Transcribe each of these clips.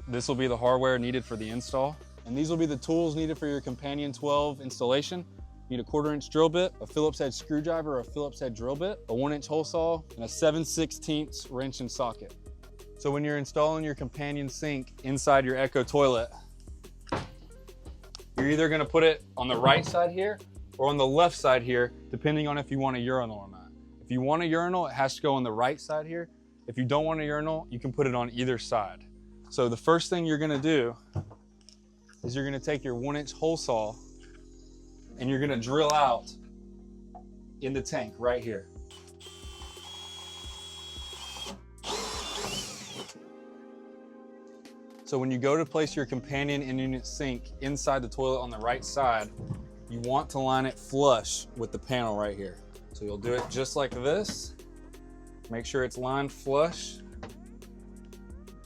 This will be the hardware needed for the install. And these will be the tools needed for your Companion 12 installation. You need a 1/4-inch drill bit, a Phillips head screwdriver or a Phillips head drill bit, a 1-inch hole saw, and a 7/16 wrench and socket. So when you're installing your Companion sink inside your Echo toilet, you're either gonna put it on the right side here or on the left side here, depending on if you want a urinal or not. If you want a urinal, it has to go on the right side here. If you don't want a urinal, you can put it on either side. So the first thing you're gonna do is you're gonna take your 1-inch hole saw and you're gonna drill out in the tank right here. So when you go to place your Companion in-unit sink inside the toilet on the right side, you want to line it flush with the panel right here. So you'll do it just like this. Make sure it's lined flush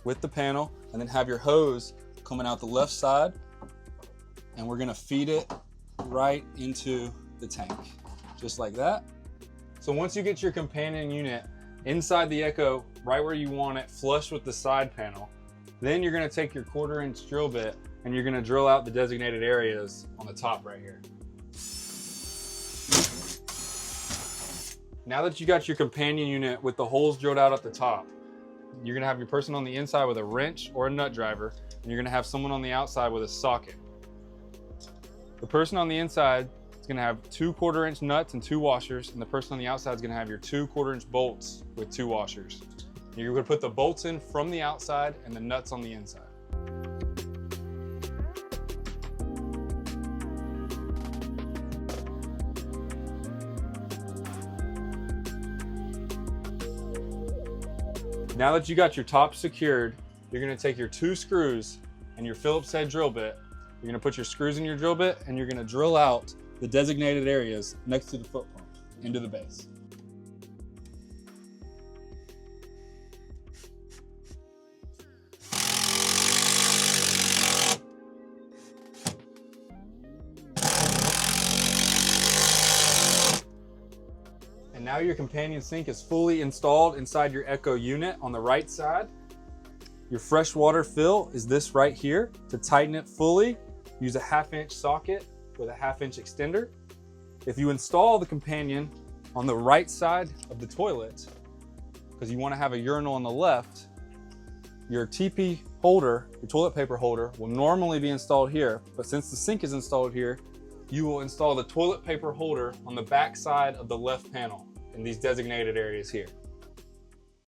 with the panel, and then have your hose coming out the left side, and we're gonna feed it right into the tank, just like that. So once you get your Companion unit inside the Echo, right where you want it, flush with the side panel, then you're gonna take your 1/4-inch drill bit and you're gonna drill out the designated areas on the top right here. Now that you got your Companion unit with the holes drilled out at the top, you're gonna have your person on the inside with a wrench or a nut driver, and you're gonna have someone on the outside with a socket. The person on the inside is gonna have 2 1/4-inch nuts and 2 washers, and the person on the outside is gonna have your 2 1/4-inch bolts with 2 washers. You're gonna put the bolts in from the outside and the nuts on the inside. Now that you got your top secured, you're gonna take your 2 screws and your Phillips head drill bit. You're gonna put your screws in your drill bit and you're gonna drill out the designated areas next to the foot pump into the base. And now your Companion sink is fully installed inside your Echo unit on the right side. Your freshwater fill is this right here. To tighten it fully, use a 1/2-inch socket with a 1/2-inch extender. If you install the Companion on the right side of the toilet, because you want to have a urinal on the left, your TP holder, your toilet paper holder, will normally be installed here, but since the sink is installed here, you will install the toilet paper holder on the back side of the left panel in these designated areas here.